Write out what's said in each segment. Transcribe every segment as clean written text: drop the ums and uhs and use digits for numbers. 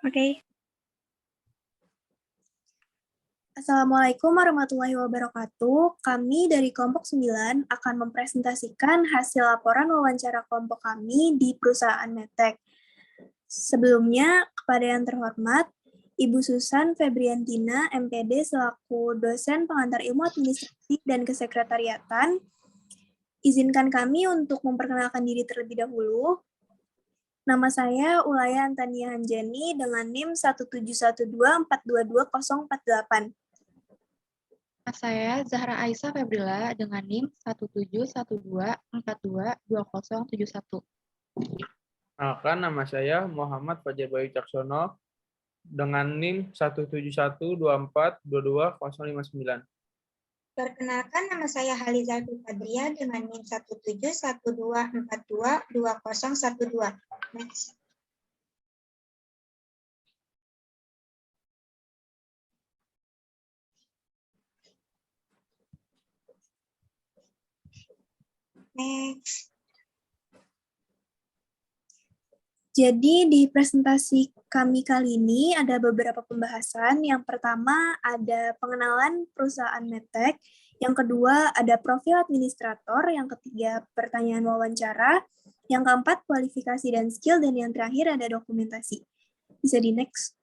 Oke. Assalamualaikum warahmatullahi wabarakatuh. Kami dari kelompok 9 akan mempresentasikan hasil laporan wawancara kelompok kami di perusahaan Medtech. Sebelumnya, kepada yang terhormat, Ibu Susan Febriantina, MPD, selaku dosen pengantar ilmu administrasi dan kesekretariatan, izinkan kami untuk memperkenalkan diri terlebih dahulu. Nama saya Ulaya Antania Hanjani dengan NIM 17124220048. Saya Zahra Aisyah Febrila dengan NIM 17124222071. Perkenalkan, nama saya Muhammad Fajar Bayu Caksono dengan NIM 17124222059. Perkenalkan, nama saya Haliza Fadria dengan NIM 17124222012. Next. Next. Jadi di presentasi kami kali ini ada beberapa pembahasan. Yang pertama ada pengenalan perusahaan Medtech, yang kedua ada profil administrator, yang ketiga pertanyaan wawancara, yang keempat kualifikasi dan skill, dan yang terakhir ada dokumentasi. Bisa di next.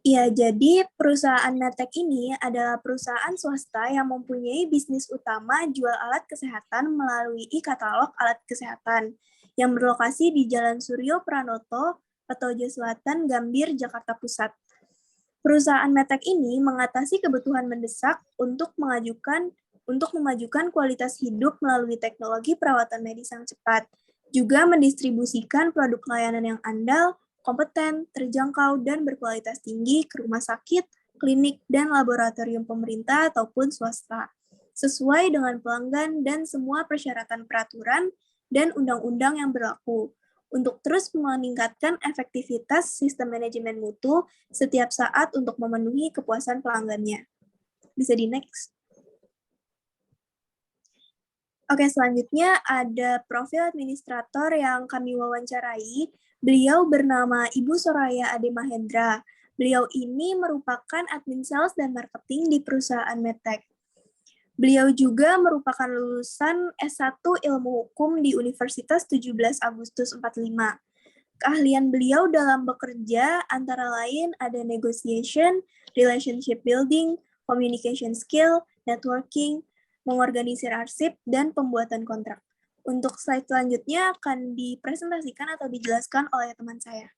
Ya, jadi perusahaan Medtech ini adalah perusahaan swasta yang mempunyai bisnis utama jual alat kesehatan melalui e-katalog alat kesehatan yang berlokasi di Jalan Suryo Pranoto, Petojo Selatan, Gambir, Jakarta Pusat. Perusahaan Medtech ini mengatasi kebutuhan mendesak untuk memajukan kualitas hidup melalui teknologi perawatan medis yang cepat, juga mendistribusikan produk layanan yang andal, kompeten, terjangkau, dan berkualitas tinggi ke rumah sakit, klinik, dan laboratorium pemerintah ataupun swasta, sesuai dengan pelanggan dan semua persyaratan peraturan dan undang-undang yang berlaku, untuk terus meningkatkan efektivitas sistem manajemen mutu setiap saat untuk memenuhi kepuasan pelanggannya. Bisa di next. Oke, selanjutnya ada profil administrator yang kami wawancarai. Beliau bernama Ibu Soraya Ade Mahendra. Beliau ini merupakan admin sales dan marketing di perusahaan Medtech. Beliau juga merupakan lulusan S1 Ilmu Hukum di Universitas 17 Agustus 45. Keahlian beliau dalam bekerja antara lain ada negotiation, relationship building, communication skill, networking, mengorganisir arsip, dan pembuatan kontrak. Untuk slide selanjutnya akan dipresentasikan atau dijelaskan oleh teman saya.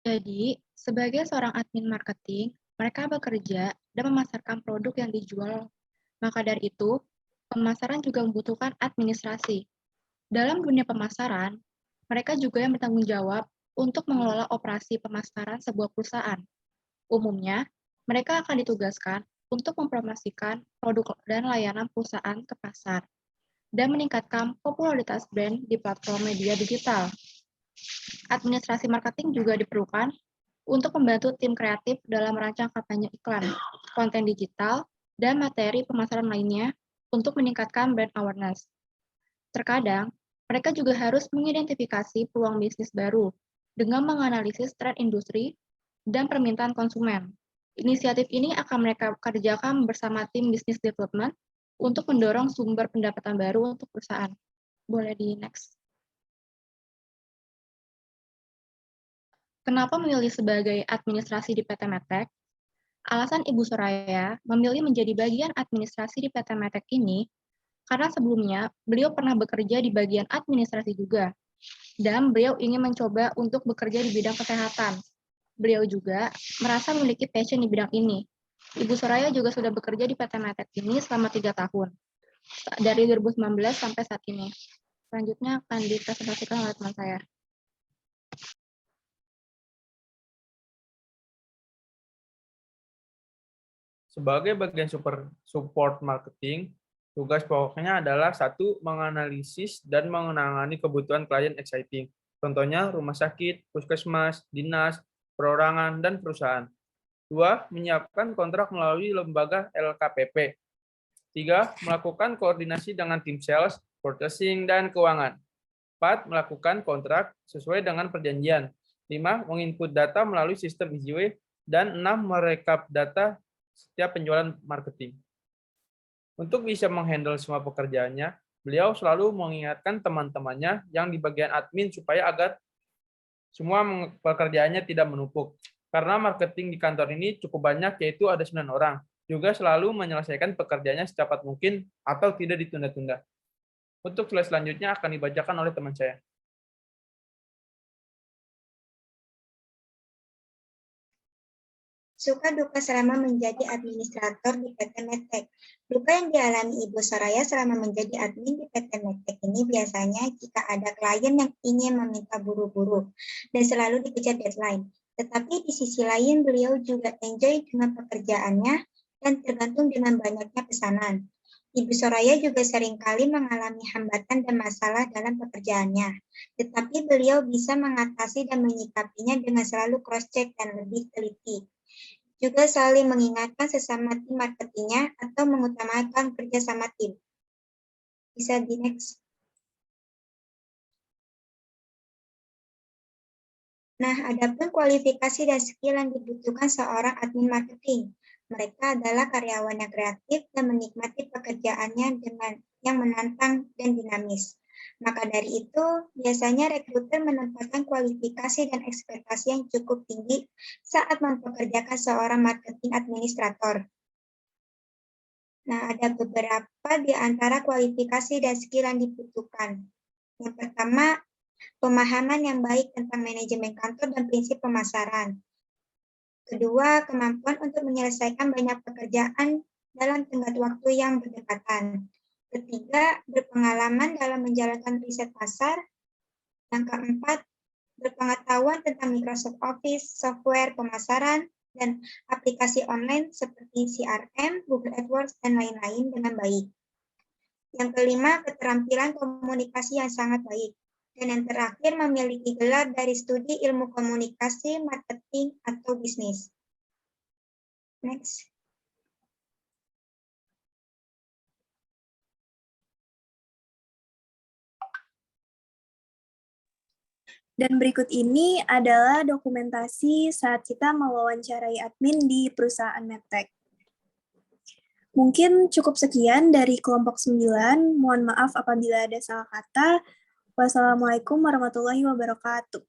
Jadi, sebagai seorang admin marketing, mereka bekerja dan memasarkan produk yang dijual. Maka dari itu, pemasaran juga membutuhkan administrasi. Dalam dunia pemasaran, mereka juga yang bertanggung jawab untuk mengelola operasi pemasaran sebuah perusahaan. Umumnya, mereka akan ditugaskan untuk mempromosikan produk dan layanan perusahaan ke pasar dan meningkatkan popularitas brand di platform media digital. Administrasi marketing juga diperlukan untuk membantu tim kreatif dalam merancang kampanye iklan, konten digital, dan materi pemasaran lainnya untuk meningkatkan brand awareness. Terkadang, mereka juga harus mengidentifikasi peluang bisnis baru dengan menganalisis tren industri dan permintaan konsumen. Inisiatif ini akan mereka kerjakan bersama tim business development untuk mendorong sumber pendapatan baru untuk perusahaan. Boleh di next. Kenapa memilih sebagai administrasi di PT Medtech? Alasan Ibu Soraya memilih menjadi bagian administrasi di PT Medtech ini karena sebelumnya beliau pernah bekerja di bagian administrasi juga, dan beliau ingin mencoba untuk bekerja di bidang kesehatan. Beliau juga merasa memiliki passion di bidang ini. Ibu Soraya juga sudah bekerja di PT Medtech ini selama 3 tahun, dari 2019 sampai saat ini. Selanjutnya akan dipresentasikan oleh teman saya. Sebagai bagian support marketing, tugas pokoknya adalah 1. Menganalisis dan menangani kebutuhan klien exciting. Contohnya rumah sakit, puskesmas, dinas, perorangan, dan perusahaan. 2. Menyiapkan kontrak melalui lembaga LKPP. 3. Melakukan koordinasi dengan tim sales, purchasing, dan keuangan. 4. Melakukan kontrak sesuai dengan perjanjian. 5. Menginput data melalui sistem EasyWay. Dan 6. Merekap data setiap penjualan marketing. Untuk bisa menghandle semua pekerjaannya, beliau selalu mengingatkan teman-temannya yang di bagian admin supaya agar semua pekerjaannya tidak menumpuk. Karena marketing di kantor ini cukup banyak, yaitu ada 9 orang. Juga selalu menyelesaikan pekerjaannya secepat mungkin atau tidak ditunda-tunda. Untuk slide selanjutnya akan dibacakan oleh teman saya. Suka duka selama menjadi administrator di PT Medtech. Duka yang dialami Ibu Soraya selama menjadi admin di PT Medtech ini biasanya jika ada klien yang ingin meminta buru-buru dan selalu dikejar deadline. Tetapi di sisi lain beliau juga enjoy dengan pekerjaannya dan tergantung dengan banyaknya pesanan. Ibu Soraya juga seringkali mengalami hambatan dan masalah dalam pekerjaannya. Tetapi beliau bisa mengatasi dan menyikapinya dengan selalu cross-check dan lebih teliti. Juga saling mengingatkan sesama tim marketingnya atau mengutamakan kerjasama tim. Bisa di next. Nah, adapun kualifikasi dan skill yang dibutuhkan seorang admin marketing. Mereka adalah karyawan yang kreatif dan menikmati pekerjaannya dengan yang menantang dan dinamis. Maka dari itu, biasanya rekruter menempatkan kualifikasi dan ekspektasi yang cukup tinggi saat mempekerjakan seorang marketing administrator. Nah, ada beberapa di antara kualifikasi dan skill yang dibutuhkan. Yang pertama, pemahaman yang baik tentang manajemen kantor dan prinsip pemasaran. Kedua, kemampuan untuk menyelesaikan banyak pekerjaan dalam tenggat waktu yang berdekatan. Ketiga, berpengalaman dalam menjalankan riset pasar. Yang keempat, berpengetahuan tentang Microsoft Office, software pemasaran, dan aplikasi online seperti CRM, Google AdWords, dan lain-lain dengan baik. Yang kelima, keterampilan komunikasi yang sangat baik. Dan yang terakhir, memiliki gelar dari studi ilmu komunikasi, marketing, atau bisnis. Next. Dan berikut ini adalah dokumentasi saat kita mewawancarai admin di perusahaan Medtech. Mungkin cukup sekian dari kelompok 9. Mohon maaf apabila ada salah kata. Wassalamualaikum warahmatullahi wabarakatuh.